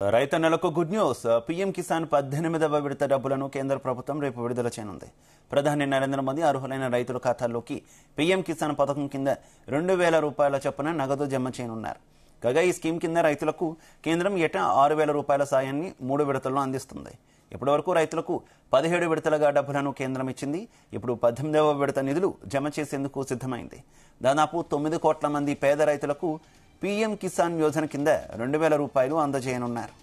రైతన్నలకు good news. PM Kisan 18వ విడత డబ్బులను కేంద్ర ప్రభుత్వం రేపు విడుదల చేయనుంది. ప్రధాని నరేంద్ర మోదీ అర్హులైన రైతుల ఖాతాల్లోకి పీఎం కిసాన్ పథకం కింద 2,000 రూపాయల చొప్పున నగదు జమ చేయనున్నారు. కాగా ఈ స్కీమ్ కింద రైతులకు కేంద్రం ఏటా 6,000 రూపాయల సాయాన్ని 3 విడతల్లో అందిస్తుంది. ఇప్పటి వరకు రైతులకు 17 విడతలుగా డబ్బులను కేంద్రం ఇచ్చింది. ఇప్పుడు 18వ విడత నిధులు జమ చేసేందుకు సిద్ధమైంది. దాదాపు 9 కోట్ల మంది పేద రైతులకు పీఎం కిసాన్ యోజన కింద 2,000 రూపాయలు అందజేయనున్నారు.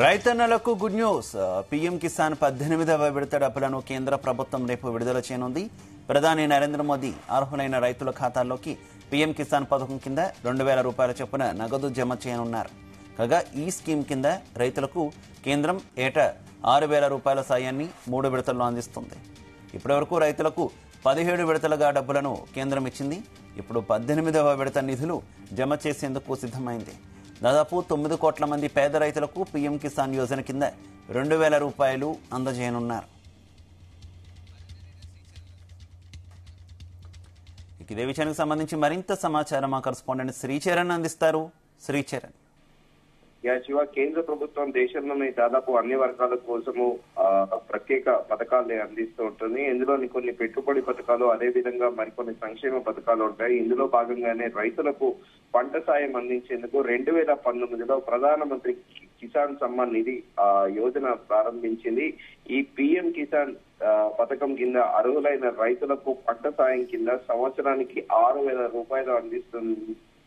రైతన్నలకు గుడ్ న్యూస్. పీఎం కిసాన్ 18వ విడత డబ్బులను కేంద్ర ప్రభుత్వం రేపు విడుదల చేయనుంది. ప్రధాని నరేంద్ర మోదీ అర్హులైన రైతుల ఖాతాల్లోకి పీఎం కిసాన్ పథకం కింద 2,000 రూపాయల చొప్పున నగదు జమ చేయనున్నారు. కాగా ఈ స్కీమ్ కింద రైతులకు కేంద్రం ఏటా 6,000 రూపాయల సాయాన్ని 3 విడతల్లో అందిస్తుంది. ఇప్పటి వరకు రైతులకు 17 విడతలుగా డబ్బులను కేంద్రం ఇచ్చింది. ఇప్పుడు 18వ విడత నిధులు జమ చేసేందుకు సిద్ధమైంది. దాదాపు 9 కోట్ల మంది పేద రైతులకు పీఎం కిసాన్ యోజన కింద 2,000 రూపాయలు అందజేయనున్నారు. ఇదే విషయానికి సంబంధించి మరింత సమాచారం మా కరెస్పాండెంట్ శ్రీచరణ్ అందిస్తారు. శ్రీచరణ్. శివ, కేంద్ర ప్రభుత్వం దేశంలోని దాదాపు అన్ని వర్గాల కోసము ప్రత్యేక పథకాలు అందిస్తూ ఉంటుంది. ఇందులోని కొన్ని పెట్టుబడి పథకాలు, అదే విధంగా మరికొన్ని సంక్షేమ పథకాలు ఉంటాయి. ఇందులో భాగంగానే రైతులకు పంట సాయం అందించేందుకు 2019లో ప్రధానమంత్రి కిసాన్ సమ్మాన్ నిధి యోజన ప్రారంభించింది. ఈ పీఎం కిసాన్ పథకం కింద అర్హులైన రైతులకు పంట సాయం కింద సంవత్సరానికి 6,000 రూపాయలు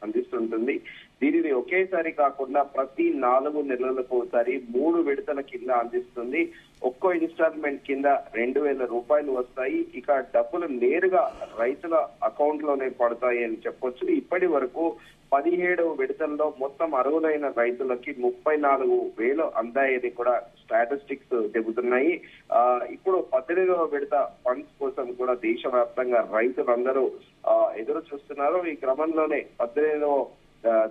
అందిస్తుంటుంది. దీనిని ఒకేసారి కాకుండా ప్రతి 4 నెలలకు ఒకసారి 3 విడతల కింద అందిస్తుంది. ఒక్కో ఇన్స్టాల్మెంట్ కింద 2,000 రూపాయలు వస్తాయి. ఇక డబ్బులు నేరుగా రైతుల అకౌంట్ లోనే పడతాయి అని చెప్పొచ్చు. ఇప్పటి వరకు 17 విడతల్లో మొత్తం అర్హులైన రైతులకి 34,000 అందాయని కూడా స్టాటిస్టిక్స్ చెబుతున్నాయి. ఇప్పుడు 18వ విడత ఫండ్స్ కోసం కూడా దేశవ్యాప్తంగా రైతులందరూ ఎదురు చూస్తున్నారు. ఈ క్రమంలోనే 18వ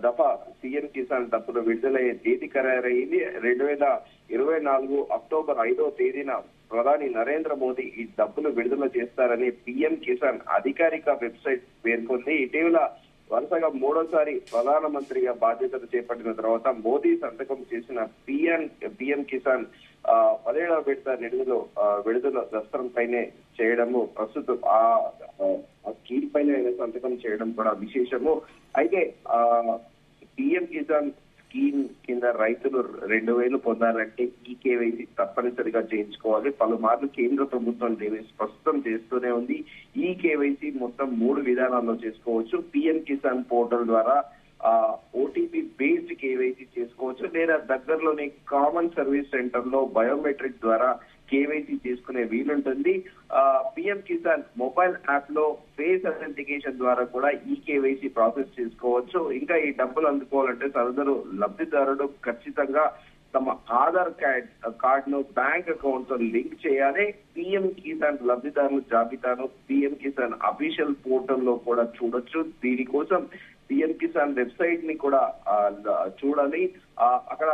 దఫా సీఎం కిసాన్ డబ్బులు విడుదలయ్యే తేదీ ఖరారయ్యింది. 2024 అక్టోబర్ 5వ తేదీన ప్రధాని నరేంద్ర మోదీ ఈ డబ్బులు విడుదల చేస్తారని పీఎం కిసాన్ అధికారిక వెబ్సైట్ పేర్కొంది. ఇటీవల వరుసగా 3వసారి ప్రధానమంత్రిగా బాధ్యతలు చేపట్టిన తర్వాత మోదీ సంతకం చేసిన పీఎం కిసాన్ 17వ విడత విడుదల దస్త్రం పైనే చేయడము, ప్రస్తుతం ఆ స్కీమ్ పైన సంతకం చేయడం కూడా విశేషము. అయితే పీఎం కిసాన్ స్కీమ్ కింద రైతులు 2,000 పొందాలంటే ఈ కేవైసీ తప్పనిసరిగా చేయించుకోవాలి. పలుమార్లు కేంద్ర ప్రభుత్వం దీన్ని స్పష్టం చేస్తూనే ఉంది. ఈ కేవైసీ మొత్తం 3 విధానాల్లో చేసుకోవచ్చు. పీఎం కిసాన్ పోర్టల్ ద్వారా ఓటీపీ బేస్డ్ కేవైసీ చేసుకోవచ్చు, లేదా దగ్గరలోని కామన్ సర్వీస్ సెంటర్ లో బయోమెట్రిక్ ద్వారా కేవైసీ చేసుకునే వీలుంటుంది. పీఎం కిసాన్ మొబైల్ యాప్ లో ఫేస్ అథెంటికేషన్ ద్వారా కూడా ఈ కేవైసీ ప్రాసెస్ చేసుకోవచ్చు. ఇంకా ఈ డబ్బులు అందుకోవాలంటే సదరు లబ్ధిదారుడు ఖచ్చితంగా తమ ఆధార్ కార్డ్ ను బ్యాంక్ అకౌంట్ తో లింక్ చేయాలి. పీఎం కిసాన్ లబ్ధిదారుల జాబితాను పీఎం కిసాన్ అఫీషియల్ పోర్టల్ లో కూడా చూడొచ్చు. దీనికోసం పీఎం కిసాన్ వెబ్సైట్ ని కూడా చూడాలి. అక్కడ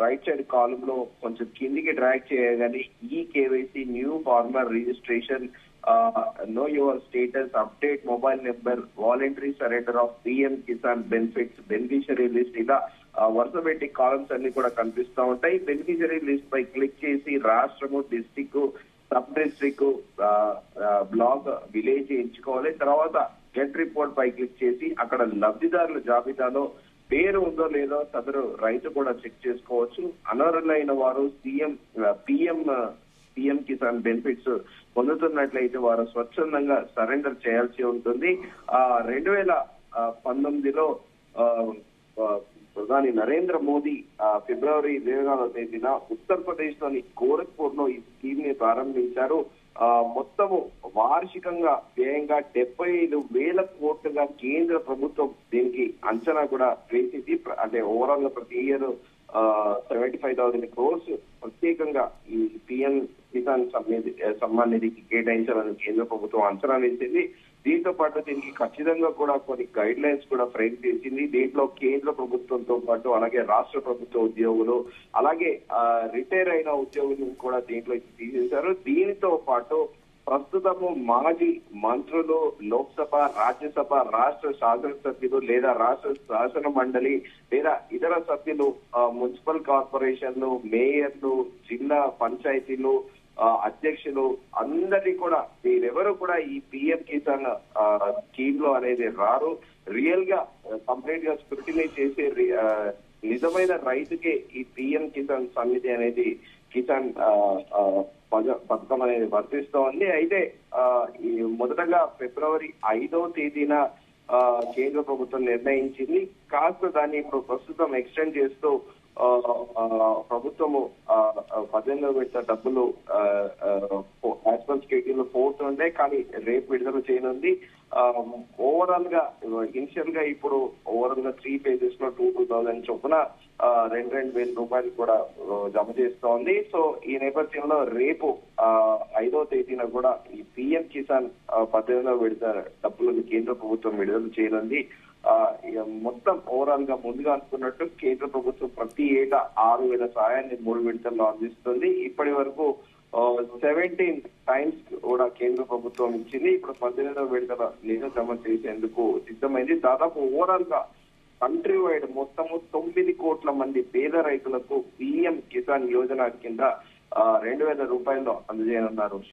రైట్ సైడ్ కాలమ్ లో కొంచెం కిందికి డ్రాగ్ చేయగానే ఈ KYC, new farmer registration, know your status, update mobile number, voluntary surrender of PM Kisan benefits, beneficiary list, ఇలా వరుస పెట్టి కాలమ్స్ అన్ని కూడా కనిపిస్తూ ఉంటాయి. బెనిఫిషియరీ లిస్ట్ పై క్లిక్ చేసి రాష్ట్రము, district, sub district, block, village ఎంచుకోవాలి. తర్వాత గెట్ రిపోర్ట్ పై క్లిక్ చేసి అక్కడ లబ్ధిదారుల జాబితాలో పేరు ఉందో లేదో సదరు రైతు కూడా చెక్ చేసుకోవచ్చు. అనర్హులైన వారు పీఎం కిసాన్ బెనిఫిట్స్ పొందుతున్నట్లయితే వారు స్వచ్ఛందంగా సరెండర్ చేయాల్సి ఉంటుంది. 2019లో ప్రధాని నరేంద్ర మోదీ ఫిబ్రవరి 24వ తేదీన ఉత్తరప్రదేశ్ లోని గోరఖ్పూర్ లో ఈ స్కీమ్ ని ప్రారంభించారు. మొత్తము వార్షికంగా వ్యయంగా 75,000 కోట్లుగా కేంద్ర ప్రభుత్వం దీనికి అంచనా కూడా వేసింది. అంటే ఓవరాల్ గా ప్రతి ఇయర్ 75,000 crores ప్రత్యేకంగా ఈ పిఎం కిసాన్ సమ్మాన్ నిధికి కేటాయించాలని కేంద్ర ప్రభుత్వం అంచనా వేసింది. దీంతో పాటు దీనికి ఖచ్చితంగా కూడా కొన్ని గైడ్ లైన్స్ కూడా ఫ్రేమ్ చేసింది. దీంట్లో కేంద్ర ప్రభుత్వంతో పాటు అలాగే రాష్ట్ర ప్రభుత్వ ఉద్యోగులు అలాగే రిటైర్ అయిన ఉద్యోగులు కూడా దీంట్లో తీసేశారు. దీనితో పాటు ప్రస్తుతము మాజీ మంత్రులు, లోక్సభ, రాజ్యసభ, రాష్ట్ర శాసనసభ్యులు లేదా రాష్ట్ర శాసన మండలి లేదా ఇతర సభ్యులు, మున్సిపల్ కార్పొరేషన్లు, మేయర్లు, జిల్లా పంచాయతీలు అధ్యక్షులు అందరినీ కూడా వీరెవరు కూడా ఈ పిఎం కిసాన్ స్కీమ్ లో అనేది రారు. రియల్ గా కంప్లీట్ గా స్క్రూటినీ చేసే నిజమైన రైతుకే ఈ పిఎం కిసాన్ సమితి అనేది కిసాన్ పథకం అనేది వర్తిస్తోంది. అయితే ఈ మొదటగా ఫిబ్రవరి 5వ తేదీన కేంద్ర ప్రభుత్వం నిర్ణయించింది. కాస్త దాన్ని ఇప్పుడు ప్రస్తుతం ఎక్స్టెండ్ చేస్తూ ప్రభుత్వము 18వ విడత డబ్బులు యాజ్ షెడ్యూల్ 4th ఉండే కానీ రేపు విడుదల చేయనుంది. ఓవరాల్ గా ఇనిషియల్ గా ఇప్పుడు ఓవరాల్ గా 3 phases లో 2,000 చొప్పున 2,000 రూపాయలు కూడా జమ చేస్తోంది. సో ఈ నేపథ్యంలో రేపు 5వ తేదీన కూడా ఈ పిఎం కిసాన్ 18వ విడత డబ్బులను కేంద్ర ప్రభుత్వం విడుదల చేయనుంది. మొత్తం ఓవరాల్ గా ముందుగా అనుకున్నట్టు కేంద్ర ప్రభుత్వం ప్రతి ఏటా 6,000 సాయాన్ని 3 విడతల్లో అందిస్తుంది. ఇప్పటి వరకు 17 times కూడా కేంద్ర ప్రభుత్వం ఇచ్చింది. ఇప్పుడు 18వ విడతల నిధులు జమ చేసేందుకు సిద్ధమైంది. దాదాపు ఓవరాల్ గా కంట్రీ వైడ్ మొత్తము 9 కోట్ల మంది పేద రైతులకు పిఎం కిసాన్ యోజన కింద 2,000 రూపాయలు అందజేయనున్నారు.